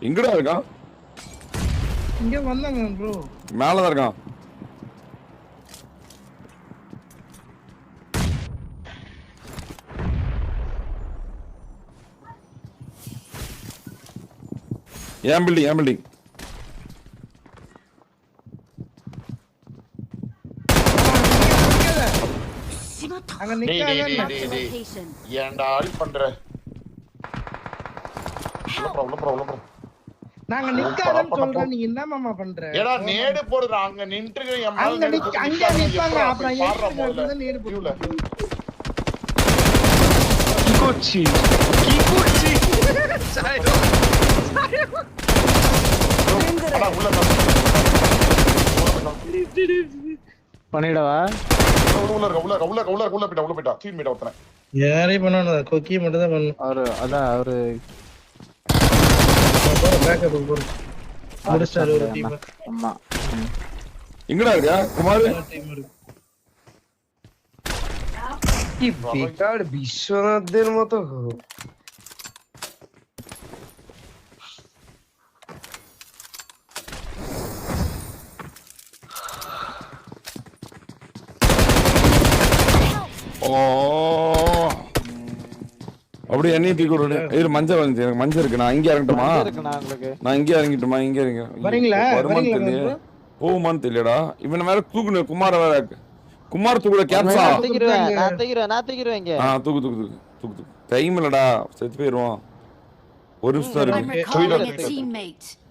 எங்கடா இருக்கான்? இங்க வந்தாங்க ப்ரோ. மேல தான் இருக்கான். ஏன் பில்டிங் அங்க நிக்காத. ஏன்டா ஆடி பண்ற? உள்ள போற. நாங்க நிக்காதன்னு சொல்றேன், நீங்க என்ன மாமா பண்ற? ஏடா நேடு போடுற அங்க நின்னுட்டு என் மேல அங்க நிப்பாங்க. அப்புறம் பாடுற நேடு போடுற. Kikochi. அடா உள்ள பண்ணிடவா? உள்ள போய்டா டீம் மேட் ஒருத்தன. யாரே பண்ணானே கொக்கி மட்டும் தான் பண்ணு. அவரு பேக்கப் போடு. முடிச்சாரு ஒரு டீம். அம்மா. எங்கடா இருக்கா குமார்? டீம் இருக்கு. কি বেকার বিশ্বনাথদের মতো அப்படி என்னையும் தூக்கி விடு. இது மஞ்சள் வந்து எனக்கு மஞ்சள் இருக்கு. நான் இங்கே இறங்கட்டுமா? நான் இங்கே இறங்கிட்டுமா? இங்கே இறங்க வரீங்களா? போகுமான்னு தெரியலடா. இவனை வேற தூக்குனு. குமார வேற குமார் தூக்குற கேப்ஸா? நான் தூக்கிடுவேன். தூக்கு. டைம் இல்லடா, செத்து போயிடுவான். ஒரு நிமிஷம் இருக்கு.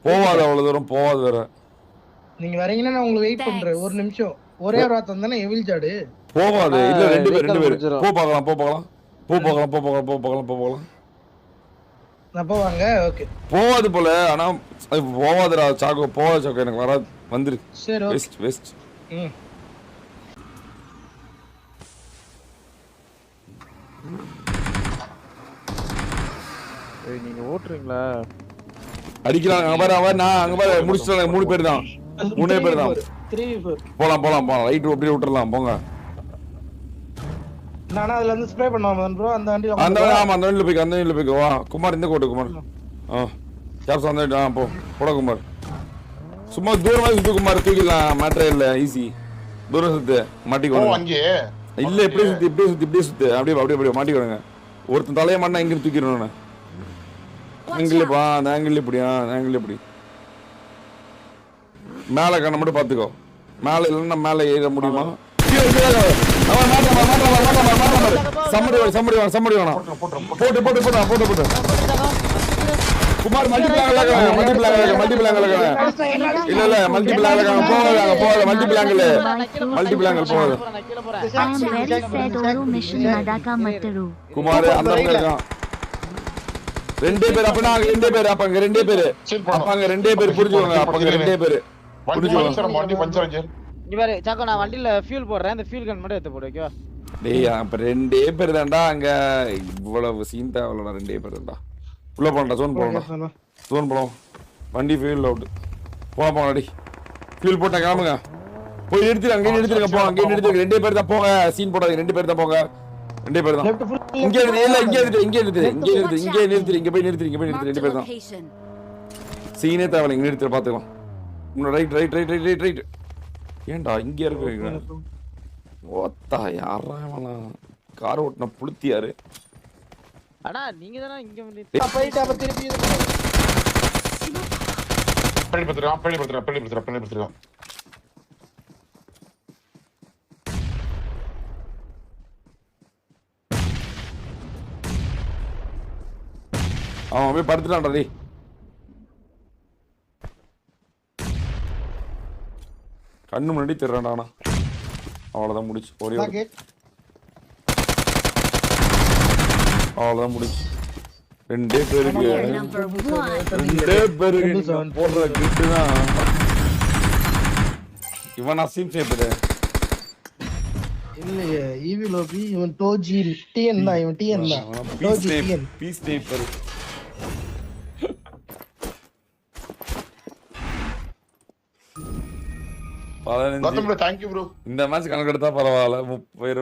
போவாது, அவ்வளவு தூரம் போவாது வேற. நீங்க வரீங்கன்னா நான் உங்களுக்கு வெயிட் பண்றேன். ஒரு நிமிஷம். ஒரே ஒரு வார்த்தை தானே எவில் ஜாடு. போவாது. இல்ல ரெண்டு பேர். போ பார்க்கலாம். நான் போவாங்க. ஓகே. போவாது போல. ஆனா போவாதுடா சாக்கோ. போவாது சாக்கோ. எனக்கு வராது. வந்துரு. சரி ஓகே. வெஸ்ட். நீங்க ஓட்டுறீங்களா? அடிக்கலாம். அங்க பாரு முடிச்சிட்டாங்க. 3 பேர் தான். 3 பேர் தான். 3v4. போலாம். ரைட் அப்படியே விட்டுறலாம். போங்க. நானா அதுல இருந்து ஸ்ப்ரே பண்ணுவாங்க ப்ரோ. அந்த வண்டில அந்த வண்டில போய் வா குமார். இந்த கோட்டு குமார். கேப்ஸ் வந்து போ. போட குமார். சும்மா தூரமா சுத்து குமார். தூக்கிடலாம். மேட்டரே இல்ல. ஈஸி. தூரம் சுத்து மாட்டிக்கோங்க. இல்ல இப்படியே சுத்து. அப்படியே மாட்டிக்கோங்க. ஒருத்தன் தலைய மண்ணா எங்க தூக்கிடணும். அந்த ஆங்கிள் இப்படி மேல கண்ண மட்டும் பாத்துக்கோ. மேல இல்லைன்னா மேல ஏற முடியுமா? சம்மடி வேணாம். போட்டு குமார் மல்டிபிளாங் இல்ல போகாத மல்டிபிளாங் போகாது. குமார் அந்த பக்கம் இருக்கான். 2 பேர். அப்ப நாங்க 2 பேர். அப்பங்க 2 பேர் புரிஞ்சுக்கோங்க. அப்பங்க 2 பேர் புரிஞ்சுக்கோங்க. வண்டி பஞ்சர் ஆச்சு. இங்க பாரு சாக்கோ, நான் வண்டில ஃபியூல் போடுறேன். அந்த ஃபியூல் கன் மட்டும் எடுத்து போடு. ஓகேவா? டேய் அப்ப 2 பேர் தான்டா. அங்க இவ்வளவு சீன் தேவலடா. 2 பேர் தான்டா. உள்ள போடா. ஜோன் போலாம். வண்டி ஃபியூல் அவுட். போடா. ஃபியூல் போட்டா கிளம்புங்க. போய் நிறுத்திடுங்க. அங்கே நிறுத்திடுங்க. போ. அங்கே நிறுத்திடுங்க. 2 பேர் தான் போங்க. சீன் போடாதீங்க. 2 பேர் தான் போங்க. 2 பேர் தான். இங்க நிறுத்து. இங்க போய் நிறுத்து. 2 பேர் தான். சீனே தேவல. இங்க நிறுத்தி பாத்துக்கலாம். ரைட். ஏன்டா இங்க இருக்கு? ஓத்தா யாரா கார் ஓட்டுன புளுத்தியாரு? அண்ணா நீங்க தான இங்க வந்து போயிட்டு அப்ப திருப்பி படுத்துறான். அவன் அப்படியே படுத்துட்டான்டா. டேய் கண்ணு முன்னாடி திர்றான்டா. அவ்வளவுதான் முடிச்சு. அவ்வளவுதான் முடிச்சு. 2 பேருக்கு போடுற கிட்டு தான். இவன் அசீம் சேப்பது இல்லையே. ஈவி லோபி. இவன் டோஜி டிஎன் தான். இவன் டிஎன் தான். பீஸ் டேப்பர். Thank you bro. இந்த மேட்ச் கணக்கு எடுத்தா பரவாயில்ல. 30